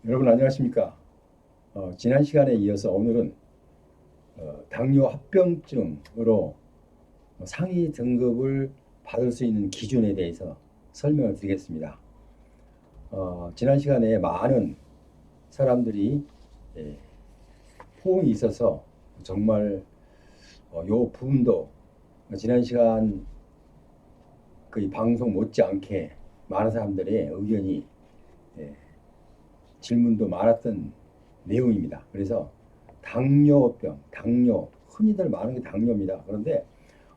여러분 안녕하십니까? 지난 시간에 이어서 오늘은 당뇨 합병증으로 상위 등급을 받을 수 있는 기준에 대해서 설명을 드리겠습니다. 지난 시간에 많은 사람들이 예, 호응이 있어서 정말 요 부분도 지난 시간 그 방송 못지않게 많은 사람들의 의견이 예, 질문도 많았던 내용입니다. 그래서 당뇨병, 당뇨, 흔히들 말하는 게 당뇨입니다. 그런데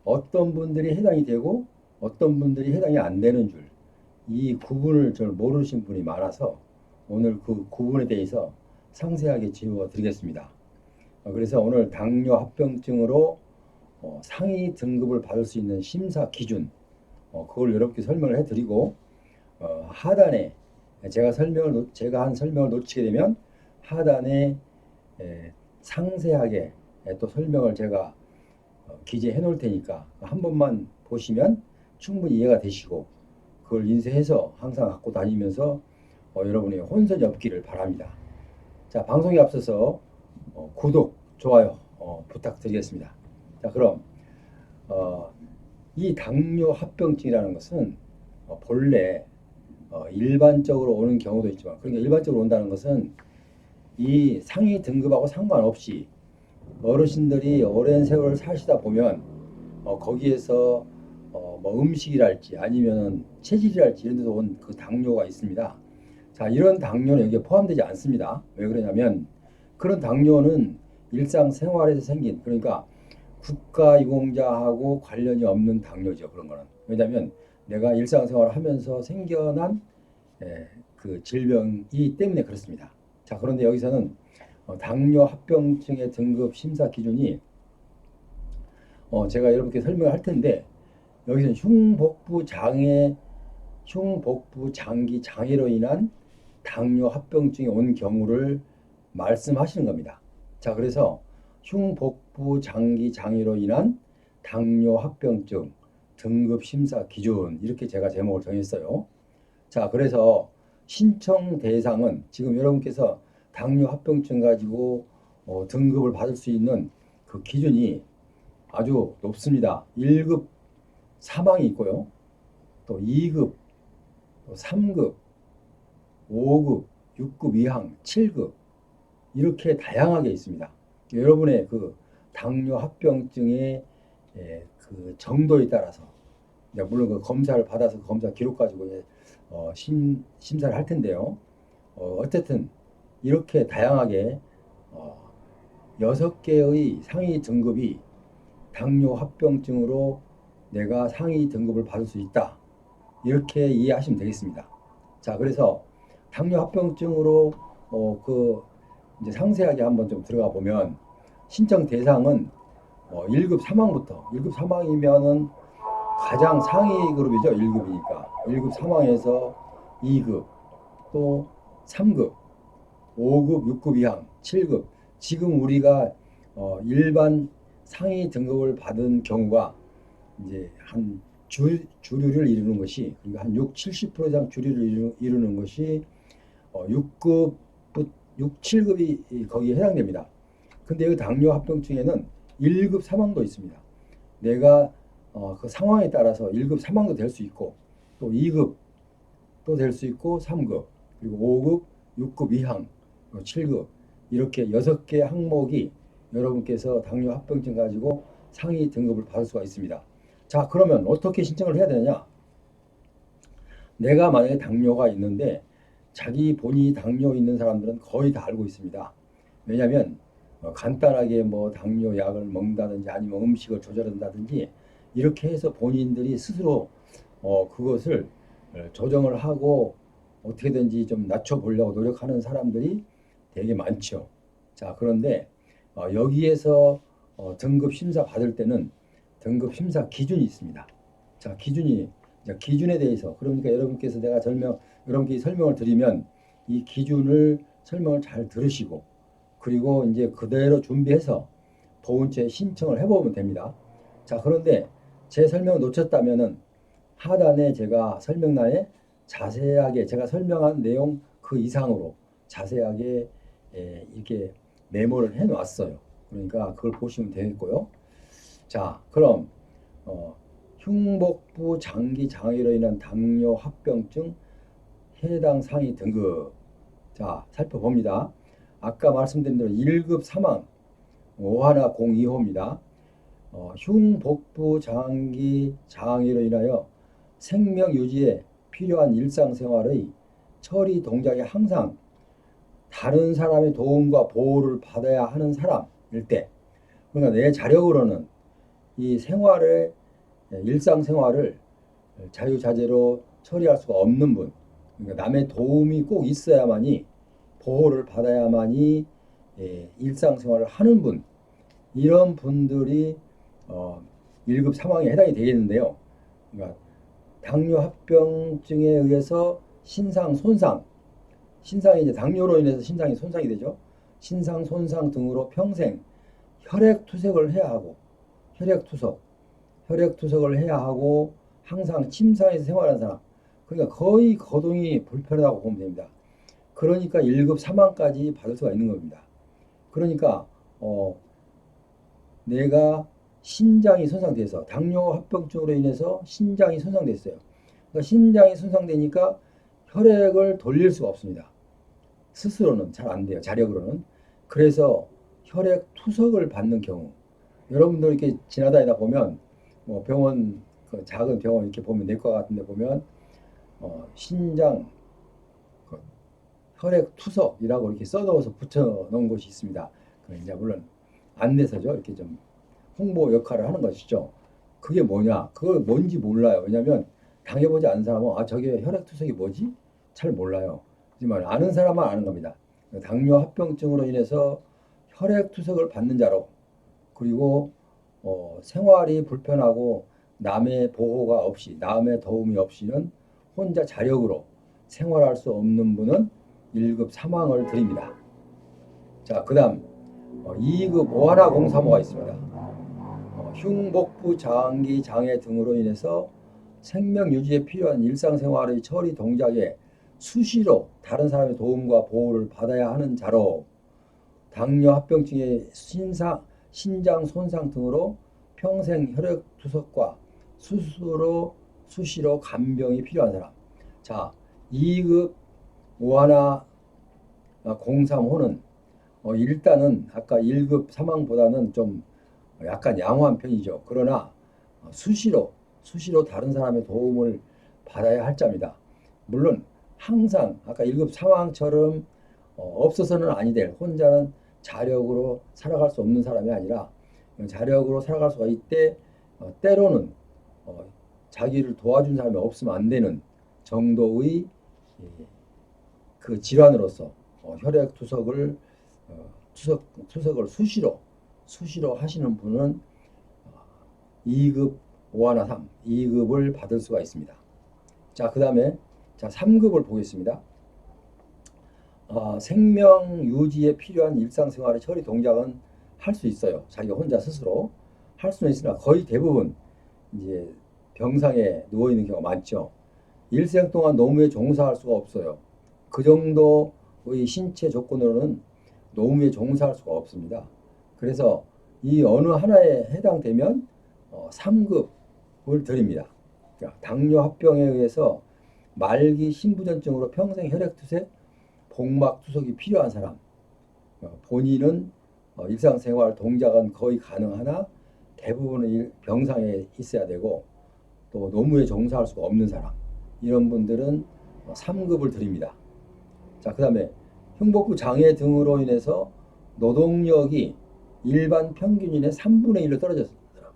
어떤 분들이 해당이 되고 어떤 분들이 해당이 안 되는 줄, 이 구분을 잘 모르신 분이 많아서 오늘 그 구분에 대해서 상세하게 짚어드리겠습니다. 그래서 오늘 당뇨 합병증으로 상위 등급을 받을 수 있는 심사 기준, 그걸 여러분께 설명을 해드리고 하단에 제가 한 설명을 놓치게 되면 하단에 상세하게 또 설명을 제가 기재해 놓을 테니까 한 번만 보시면 충분히 이해가 되시고 그걸 인쇄해서 항상 갖고 다니면서 여러분의 혼선이 없기를 바랍니다. 자, 방송에 앞서서 구독, 좋아요 부탁드리겠습니다. 자, 그럼 어, 이 당뇨 합병증이라는 것은 본래 일반적으로 오는 경우도 있지만, 그러니까 일반적으로 온다는 것은 이 상위 등급하고 상관없이 어르신들이 오랜 세월을 사시다 보면 거기에서 뭐 음식이랄지 아니면 체질이랄지 이런 데서 온 그 당뇨가 있습니다. 자, 이런 당뇨는 여기에 포함되지 않습니다. 왜 그러냐면 그런 당뇨는 일상생활에서 생긴, 그러니까 국가유공자하고 관련이 없는 당뇨죠. 그런 거는. 왜냐하면 내가 일상생활을 하면서 생겨난 그 질병이 때문에 그렇습니다. 자, 그런데 여기서는 당뇨 합병증의 등급 심사 기준이 제가 여러분께 설명을 할 텐데, 여기서는 흉복부 장기 장애로 인한 당뇨 합병증이 온 경우를 말씀하시는 겁니다. 자, 그래서 흉복부 장기 장애로 인한 당뇨 합병증 등급 심사 기준, 이렇게 제가 제목을 정했어요. 자, 그래서 신청 대상은 지금 여러분께서 당뇨 합병증 가지고 등급을 받을 수 있는 그 기준이 아주 높습니다. 1급 사망이 있고요. 또 2급, 또 3급, 5급, 6급 이상, 7급 이렇게 다양하게 있습니다. 여러분의 그 당뇨 합병증의 그 정도에 따라서 물론 그 검사를 받아서 그 검사 기록 가지고 심사를 할 텐데요. 어쨌든 이렇게 다양하게 어, 6개의 상위 등급이 당뇨 합병증으로 내가 상위 등급을 받을 수 있다. 이렇게 이해하시면 되겠습니다. 자, 그래서 당뇨 합병증으로 그 이제 상세하게 한번 좀 들어가 보면 신청 대상은 1급 사망부터 1급 사망이면은 가장 상위 그룹이죠. 1급이니까 1급 사망에서 2급 또 3급 5급 6급 이상 7급, 지금 우리가 일반 상위 등급을 받은 경우가 이제 한 주류를 이루는 것이, 그러니까 한 6, 70% 이상 주류를 이루는 것이 6급, 6, 7급이 거기에 해당됩니다. 근데 여기 당뇨 합병증에는 1급 사망도 있습니다. 내가 그 상황에 따라서 1급 사망도 될 수 있고 또 2급 또 될 수 있고 3급 그리고 5급, 6급 이상, 7급 이렇게 6개 항목이 여러분께서 당뇨 합병증 가지고 상위 등급을 받을 수가 있습니다. 자, 그러면 어떻게 신청을 해야 되느냐? 내가 만약에 당뇨가 있는데, 자기 본인이 당뇨 있는 사람들은 거의 다 알고 있습니다. 왜냐하면 간단하게 뭐 당뇨 약을 먹는다든지 아니면 음식을 조절한다든지 이렇게 해서 본인들이 스스로 그것을 조정을 하고 어떻게든지 좀 낮춰보려고 노력하는 사람들이 되게 많죠. 자, 그런데 여기에서 등급 심사 받을 때는 등급 심사 기준이 있습니다. 자, 기준에 대해서, 그러니까 여러분께서 여러분께 설명을 드리면 이 기준을 설명을 잘 들으시고 그리고 이제 그대로 준비해서 보훈처에 신청을 해보면 됩니다. 자, 그런데 제 설명을 놓쳤다면은 하단에 제가 설명란에 자세하게 제가 설명한 내용 그 이상으로 자세하게 이렇게 메모를 해 놨어요. 그러니까 그걸 보시면 되겠고요. 자, 그럼 흉복부 장기 장애로 인한 당뇨 합병증 해당 상위 등급. 자, 살펴봅니다. 아까 말씀드린 대로 1급 사망 51 02호입니다. 흉복부 장기 장애로 인하여 생명 유지에 필요한 일상생활의 처리 동작에 항상 다른 사람의 도움과 보호를 받아야 하는 사람일 때, 그러니까 내 자력으로는 이 생활의 일상생활을 자유자재로 처리할 수가 없는 분, 그러니까 남의 도움이 꼭 있어야만이 보호를 받아야만이 일상생활을 하는 분, 이런 분들이 1급 사망에 해당이 되겠는데요. 그러니까 당뇨 합병증에 의해서 신상 손상, 신상이 이제 당뇨로 인해서 신상이 손상이 되죠. 신상 손상 등으로 평생 혈액 투석을 해야 하고, 혈액 투석을 해야 하고 항상 침상에서 생활하는 사람, 그러니까 거의 거동이 불편하다고 보면 됩니다. 그러니까 1급 사망까지 받을 수가 있는 겁니다. 그러니까 내가 신장이 손상돼서 당뇨 합병증으로 인해서 신장이 손상됐어요. 그러니까 신장이 손상되니까 혈액을 돌릴 수가 없습니다. 스스로는 잘 안 돼요. 자력으로는. 그래서 혈액 투석을 받는 경우, 여러분들 이렇게 지나다니다 보면 뭐 병원, 그 작은 병원 이렇게 보면 내과 같은 데 보면 신장 혈액 투석이라고 이렇게 써놓아서 붙여 놓은 곳이 있습니다. 이제 물론 안내서죠. 이렇게 좀 홍보 역할을 하는 것이죠. 그게 뭐냐? 그걸 뭔지 몰라요. 왜냐하면 당해보지 않은 사람은 저게 혈액 투석이 뭐지? 잘 몰라요. 하지만 아는 사람만 아는 겁니다. 당뇨 합병증으로 인해서 혈액 투석을 받는 자로, 그리고 생활이 불편하고 남의 보호가 없이, 남의 도움이 없이는 혼자 자력으로 생활할 수 없는 분은 1급 사망을 드립니다. 자, 그 다음 2급 오하나 035가 있습니다. 흉복부 장기 장애 등으로 인해서 생명 유지에 필요한 일상생활의 처리 동작에 수시로 다른 사람의 도움과 보호를 받아야 하는 자로, 당뇨 합병증의 신장 손상 등으로 평생 혈액 투석과 수시로 간병이 필요한 사람. 자, 2급 오하나 035는 일단은 아까 1급 사망보다는 좀 약간 양호한 편이죠. 그러나 수시로 다른 사람의 도움을 받아야 할 자입니다. 물론 항상 아까 1급 사망처럼 없어서는 아니 될, 혼자는 자력으로 살아갈 수 없는 사람이 아니라 자력으로 살아갈 수가 있대, 때로는 자기를 도와준 사람이 없으면 안 되는 정도의 그 질환으로서 혈액 투석을 수시로 하시는 분은 2급 오하나 3, 2급을 받을 수가 있습니다. 자, 그 다음에 3급을 보겠습니다. 생명 유지에 필요한 일상생활의 처리 동작은 할 수 있어요. 자기가 혼자 스스로 할 수는 있으나 거의 대부분 이제 병상에 누워 있는 경우가 많죠. 일생 동안 노무에 종사할 수가 없어요. 그 정도의 신체 조건으로는 노무에 종사할 수가 없습니다. 그래서 이 어느 하나에 해당되면 3급을 드립니다. 그러니까 당뇨 합병에 의해서 말기 심부전증으로 평생 혈액투석, 복막투석이 필요한 사람, 본인은 일상생활 동작은 거의 가능하나 대부분의 병상에 있어야 되고 또 노무에 종사할 수가 없는 사람, 이런 분들은 3급을 드립니다. 자, 그 다음에 흉복부 장애 등으로 인해서 노동력이 일반 평균인의 3분의 1로 떨어졌습니다.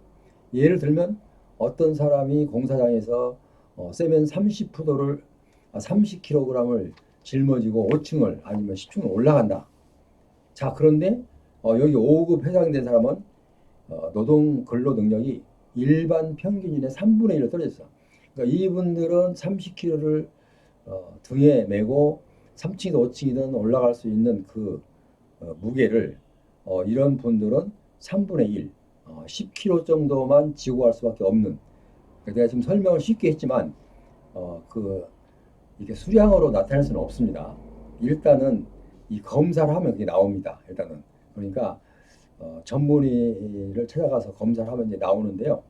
예를 들면 어떤 사람이 공사장에서 세면 30kg을 짊어지고 5층을 아니면 10층을 올라간다. 자, 그런데 여기 5급 해당된 사람은 노동 근로 능력이 일반 평균인의 3분의 1로 떨어졌어. 그러니까 이분들은 30kg를 등에 메고 3층이든 5층이든 올라갈 수 있는 그 무게를 이런 분들은 3분의 1, 10kg 정도만 지고 갈 수밖에 없는. 내가 지금 설명을 쉽게 했지만 이게 수량으로 나타낼 수는 없습니다. 일단은 이 검사를 하면 그게 나옵니다. 일단은 그러니까 전문의를 찾아가서 검사를 하면 이제 나오는데요.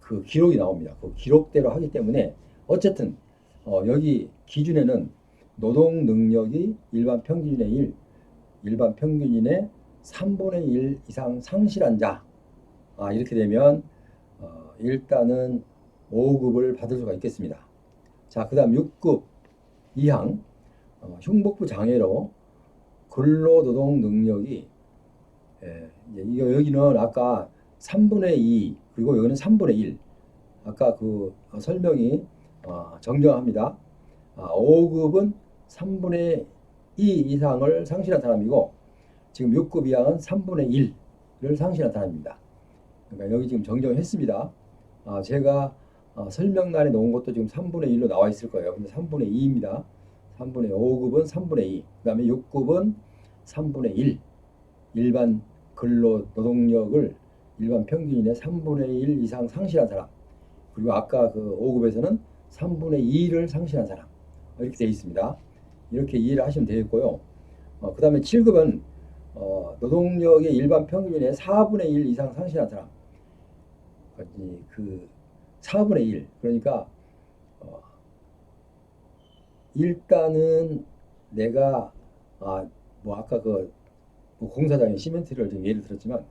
그 기록이 나옵니다. 그 기록대로 하기 때문에 어쨌든 여기 기준에는 노동 능력이 일반 평균의 1, 일반 평균인의 3분의 1 이상 상실한 자. 이렇게 되면 일단은 5급을 받을 수가 있겠습니다. 자, 그 다음 6급 이항 흉복부 장애로 근로노동 능력이 이거 여기는 아까 3분의 2 그리고 여기는 3분의 1 아까 그 설명이 정정합니다. 5급은 3분의 2 이상을 상실한 사람이고 지금 6급 이하는 3분의 1을 상실한 사람입니다. 그러니까 여기 지금 정정했습니다. 제가 설명란에 놓은 것도 지금 3분의 1로 나와 있을 거예요. 근데 3분의 2입니다. 3분의 5급은 3분의 2, 그 다음에 6급은 3분의 1, 일반 근로 노동력을 일반 평균인의 3분의 1 이상 상실한 사람, 그리고 아까 그 5급에서는 3분의 2를 상실한 사람, 이렇게 되어 있습니다. 이렇게 이해를 하시면 되겠고요. 그 다음에 7급은 노동력의 일반 평균인의 4분의 1 이상 상실한 사람, 그 4분의 1, 그러니까 일단은 내가 뭐 아까 그 공사장에 시멘트를 좀 예를 들었지만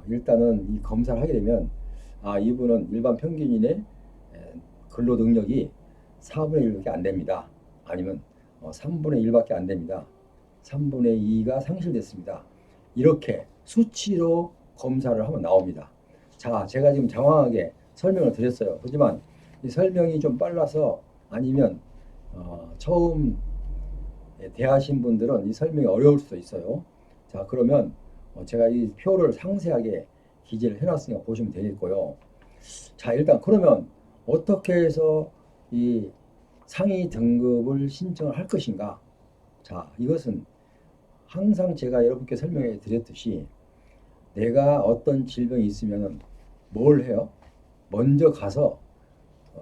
일단은 이 검사를 하게 되면 이분은 일반 평균인의 근로 능력이 4분의 1밖에 안 됩니다. 아니면 3분의 1밖에 안 됩니다. 3분의 2가 상실됐습니다. 이렇게 수치로 검사를 하면 나옵니다. 자, 제가 지금 장황하게 설명을 드렸어요. 하지만 이 설명이 좀 빨라서 아니면 처음 대하신 분들은 이 설명이 어려울 수도 있어요. 자, 그러면 제가 이 표를 상세하게 기재를 해놨으니까 보시면 되겠고요. 자, 일단 그러면 어떻게 해서 이 상위 등급을 신청을 할 것인가? 자, 이것은 항상 제가 여러분께 설명해 드렸듯이 내가 어떤 질병이 있으면 뭘 해요? 먼저 가서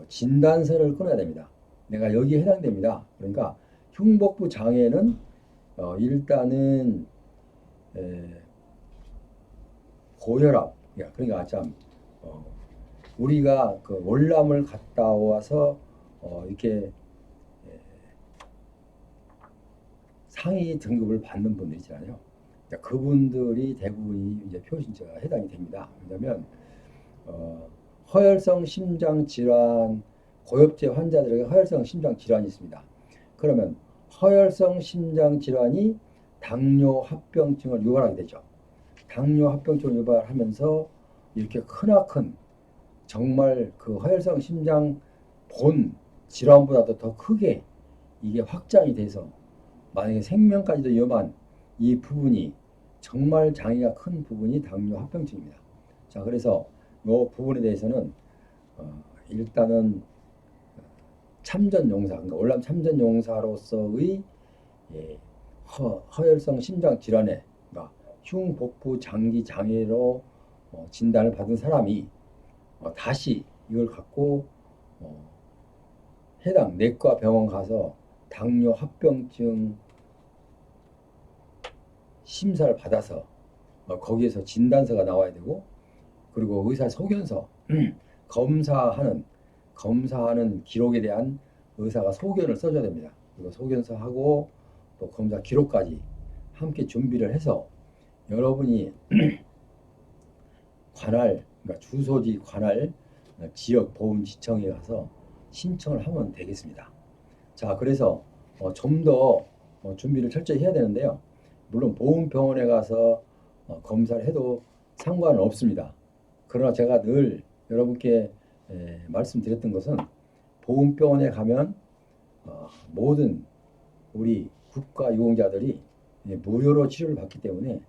진단서를 끊어야 됩니다. 내가 여기에 해당됩니다. 그러니까 흉복부 장애는 일단은 고혈압, 그러니까 참 우리가 그 월남을 갔다 와서 이렇게 상위 등급을 받는 분들 있잖아요. 그분들이 대부분이 이제 표신자가 해당이 됩니다. 왜냐하면 허혈성 심장 질환, 고엽제 환자들에게 허혈성 심장 질환이 있습니다. 그러면 허혈성 심장 질환이 당뇨 합병증을 유발하게 되죠. 당뇨 합병증을 유발하면서 이렇게 크나큰 정말 그 허혈성 심장 본 질환보다도 더 크게 이게 확장이 돼서 만약에 생명까지도 위험한 이 부분이 정말 장애가 큰 부분이 당뇨 합병증입니다. 자, 그래서 이 부분에 대해서는 일단은 참전용사, 그러니까 월남 참전용사로서의 허혈성 심장 질환에 그러니까 흉복부 장기 장애로 진단을 받은 사람이 다시 이걸 갖고 해당 내과 병원 가서 당뇨 합병증 심사를 받아서 거기에서 진단서가 나와야 되고 그리고 의사 소견서 검사하는 기록에 대한 의사가 소견을 써줘야 됩니다. 그리고 소견서하고 또 검사 기록까지 함께 준비를 해서 여러분이 관할, 그러니까 주소지 관할 지역 보훈지청에 가서 신청을 하면 되겠습니다. 자, 그래서 좀 더 준비를 철저히 해야 되는데요. 물론 보훈병원에 가서 검사를 해도 상관은 없습니다. 그러나 제가 늘 여러분께 말씀드렸던 것은 보훈병원에 가면 모든 우리 국가유공자들이 무료로 치료를 받기 때문에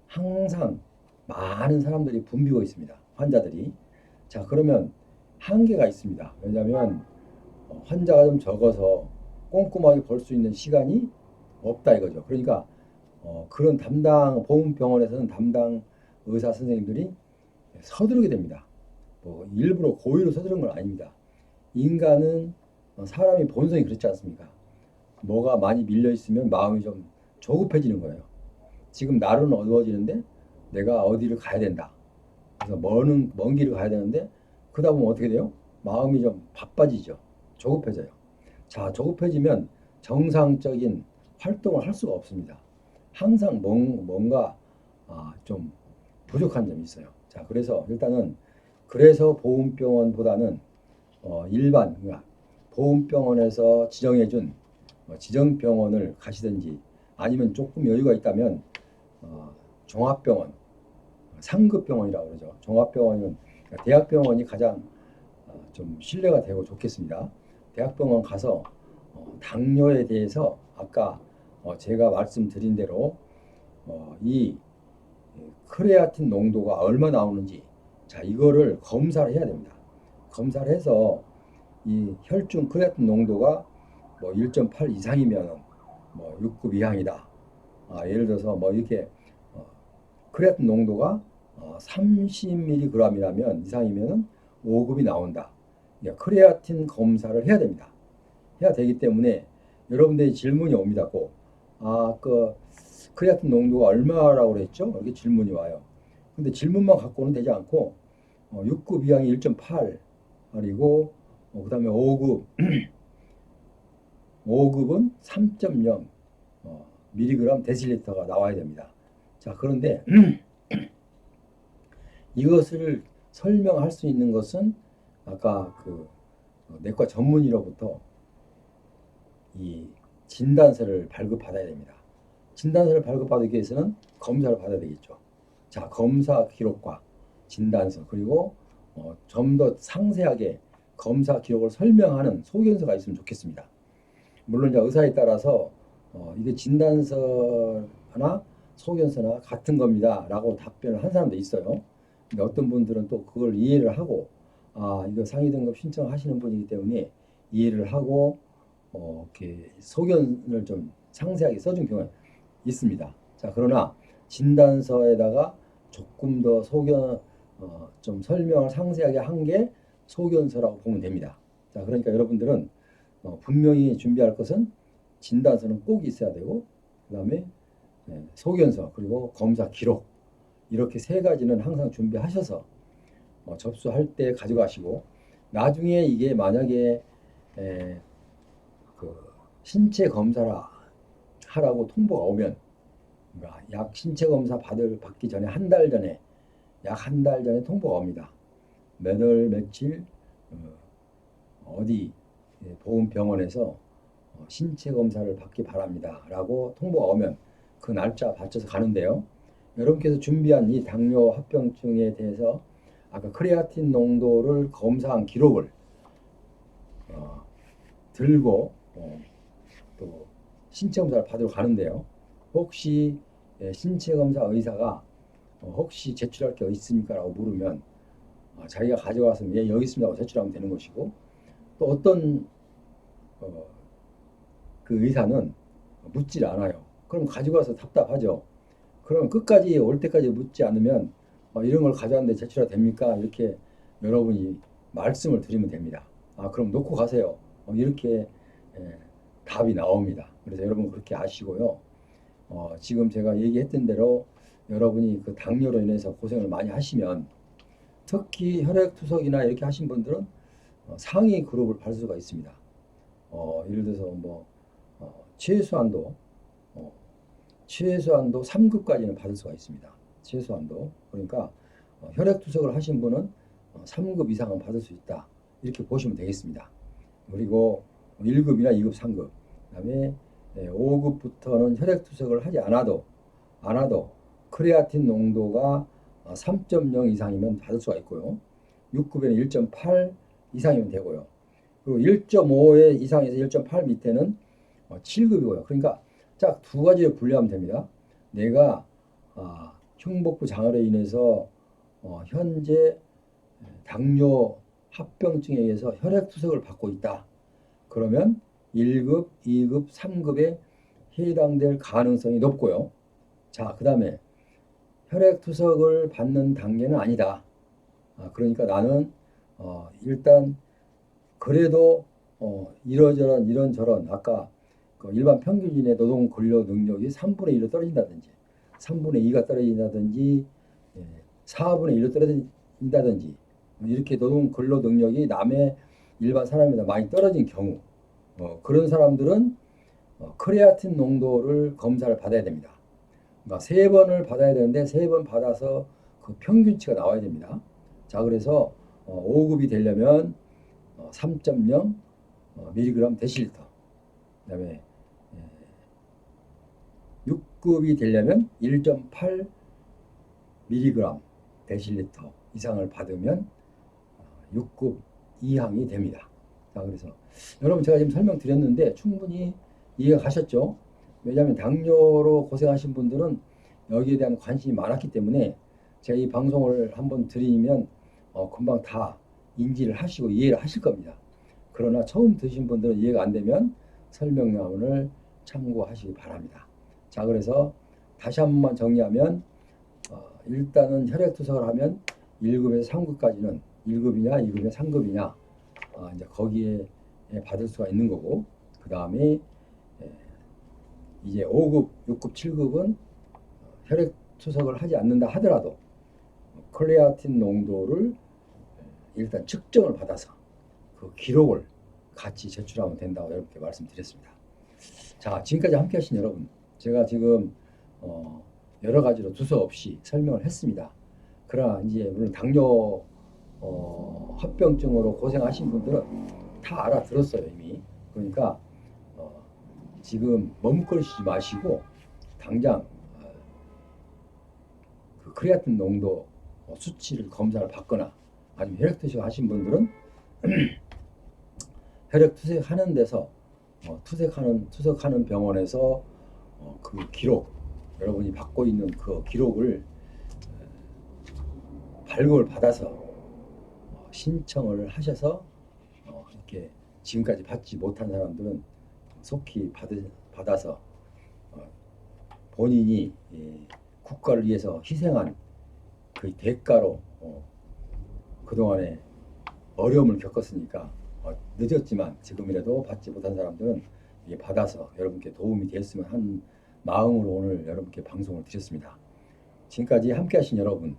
항상 많은 사람들이 붐비고 있습니다. 환자들이. 자, 그러면 한계가 있습니다. 왜냐하면 환자가 좀 적어서 꼼꼼하게 볼 수 있는 시간이 없다 이거죠. 그러니까 그런 보훈병원에서는 담당 의사 선생님들이 서두르게 됩니다. 뭐 일부러 고의로 서두른 건 아닙니다. 인간은 사람이 본성이 그렇지 않습니까? 뭐가 많이 밀려 있으면 마음이 좀 조급해지는 거예요. 지금 날은 어두워지는데 내가 어디를 가야 된다. 그래서 먼 길을 가야 되는데 그러다 보면 어떻게 돼요? 마음이 좀 바빠지죠. 조급해져요. 자, 조급해지면 정상적인 활동을 할 수가 없습니다. 항상 뭔가 좀 부족한 점이 있어요. 자, 그래서 일단은 그래서 보훈병원보다는 일반 그러니까 보훈병원에서 지정해준 지정병원을 가시든지 아니면 조금 여유가 있다면 종합병원, 상급병원이라고 그러죠. 종합병원은 그러니까 대학병원이 가장 좀 신뢰가 되고 좋겠습니다. 대학병원 가서 당뇨에 대해서 아까 제가 말씀드린 대로 이 크레아틴 농도가 얼마 나오는지 자 이거를 검사를 해야 됩니다. 검사를 해서 이 혈중 크레아틴 농도가 뭐 1.8 이상이면 뭐 6급 이상이다. 예를 들어서 뭐 이렇게 크레아틴 농도가 30mg이라면 이상이면 5급이 나온다. 그러니까 크레아틴 검사를 해야 됩니다. 해야 되기 때문에 여러분들이 질문이 옵니다. 꼭. 그 크레아틴 농도가 얼마라고 그랬죠? 이렇게 질문이 와요. 근데 질문만 갖고는 되지 않고 6급 이상이 1.8 그리고 그다음에 5급 5급은 3.0 미리그램 데시리터가 나와야 됩니다. 자, 그런데 이것을 설명할 수 있는 것은 아까 그 내과 전문의로부터 이 진단서를 발급받아야 됩니다. 진단서를 발급받기 위해서는 검사를 받아야 되겠죠. 자, 검사 기록과 진단서 그리고 좀 더 상세하게 검사 기록을 설명하는 소견서가 있으면 좋겠습니다. 물론 이제 의사에 따라서 이게 진단서나 소견서나 같은 겁니다라고 답변을 한 사람도 있어요. 근데 어떤 분들은 또 그걸 이해를 하고 이거 상위 등급 신청하시는 분이기 때문에 이해를 하고 이렇게 소견을 좀 상세하게 써준 경우가 있습니다. 자, 그러나 진단서에다가 조금 더 소견 좀 설명을 상세하게 한 게 소견서라고 보면 됩니다. 자, 그러니까 여러분들은 분명히 준비할 것은 진단서는 꼭 있어야 되고 그다음에 소견서 그리고 검사 기록 이렇게 세 가지는 항상 준비하셔서 접수할 때 가져가시고 나중에 이게 만약에 그 신체 검사를 하라고 통보가 오면 그러니까 약 신체 검사 받기 전에 한 달 전에 약 한 달 전에 통보가 옵니다. 몇 월 며칠 어디 보훈병원에서 신체 검사를 받기 바랍니다. 라고 통보가 오면 그 날짜 맞춰서 가는데요. 여러분께서 준비한 이 당뇨 합병증에 대해서 아까 크레아틴 농도를 검사한 기록을 들고 또 신체 검사를 받으러 가는데요. 혹시 신체 검사 의사가 혹시 제출할 게 있습니까? 라고 물으면 자기가 가져가서 예 여기 있습니다 하고 제출하면 되는 것이고 또 어떤 그 의사는 묻질 않아요. 그럼 가져가서 답답하죠. 그럼 끝까지 올 때까지 묻지 않으면 이런 걸 가져왔는데 제출해도 됩니까? 이렇게 여러분이 말씀을 드리면 됩니다. 그럼 놓고 가세요. 이렇게 답이 나옵니다. 그래서 여러분 그렇게 아시고요. 지금 제가 얘기했던 대로 여러분이 그 당뇨로 인해서 고생을 많이 하시면 특히 혈액투석이나 이렇게 하신 분들은 상위 그룹을 받을 수가 있습니다. 예를 들어서 뭐 최소한도 3급까지는 받을 수가 있습니다. 최소한도. 그러니까 혈액투석을 하신 분은 3급 이상은 받을 수 있다. 이렇게 보시면 되겠습니다. 그리고 1급이나 2급, 3급. 그다음에 5급부터는 혈액투석을 하지 않아도 크레아틴 농도가 3.0 이상이면 받을 수가 있고요. 6급에는 1.8 이상이면 되고요. 그리고 1.5 이상에서 1.8 밑에는 7급이고요. 그러니까 딱 두 가지로 분류하면 됩니다. 내가 흉복부 장애로 인해서 현재 당뇨 합병증에 의해서 혈액투석을 받고 있다. 그러면 1급, 2급, 3급에 해당될 가능성이 높고요. 자, 그 다음에 혈액투석을 받는 단계는 아니다. 그러니까 나는 일단 그래도 이런저런 아까 그 그 일반 평균인의 노동 근로 능력이 3분의 1로 떨어진다든지 3분의 2가 떨어진다든지 4분의 1로 떨어진다든지 이렇게 노동 근로 능력이 남의 일반 사람보다 많이 떨어진 경우 그런 사람들은 크레아틴 농도를 검사를 받아야 됩니다. 그러니까 3번을 받아야 되는데 3번 받아서 그 평균치가 나와야 됩니다. 자, 그래서 5급이 되려면 3.0 mg 데시리터, 그다음에 6급이 되려면 1.8 mg 데시리터 이상을 받으면 6급 이항이 됩니다. 자, 그래서 여러분 제가 지금 설명드렸는데 충분히 이해가 가셨죠? 왜냐하면 당뇨로 고생하신 분들은 여기에 대한 관심이 많았기 때문에 제가 이 방송을 한번 드리면 금방 다 인지를 하시고 이해를 하실 겁니다. 그러나 처음 드신 분들은 이해가 안 되면 설명란을 참고하시기 바랍니다. 자, 그래서 다시 한 번만 정리하면 일단은 혈액투석을 하면 1급에서 3급까지는 1급이냐 2급이냐 3급이냐 이제 거기에 받을 수가 있는 거고, 그 다음에 이제 5급, 6급, 7급은 혈액 투석을 하지 않는다 하더라도 크레아틴 농도를 일단 측정을 받아서 그 기록을 같이 제출하면 된다고 여러분께 말씀드렸습니다. 자, 지금까지 함께 하신 여러분, 제가 지금 여러 가지로 두서없이 설명을 했습니다. 그러나 이제 물론 당뇨 합병증으로 고생하신 분들은 다 알아들었어요 이미. 그러니까 지금 머뭇거리시지 마시고 당장 그 크레아틴 농도 수치를 검사를 받거나 아니면 혈액 투석 하신 분들은 혈액 투석하는 데서 투석하는 병원에서 그 기록, 여러분이 받고 있는 그 기록을 발급을 받아서 신청을 하셔서 이렇게 지금까지 받지 못한 사람들은 속히 받아서 본인이 국가를 위해서 희생한 그 대가로 그동안에 어려움을 겪었으니까 늦었지만 지금이라도 받지 못한 사람들은 이게 받아서 여러분께 도움이 됐으면 한 마음으로 오늘 여러분께 방송을 드렸습니다. 지금까지 함께 하신 여러분,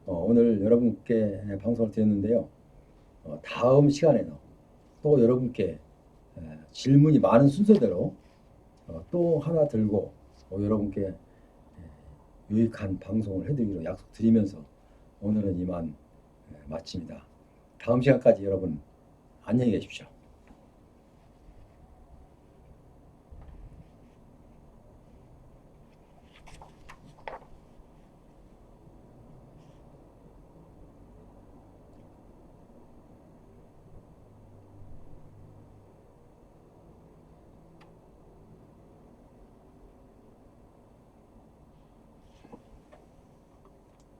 오늘 여러분께 방송을 드렸는데요. 다음 시간에는 또 여러분께 질문이 많은 순서대로 또 하나 들고 여러분께 유익한 방송을 해드리기로 약속드리면서 오늘은 이만 마칩니다. 다음 시간까지 여러분 안녕히 계십시오.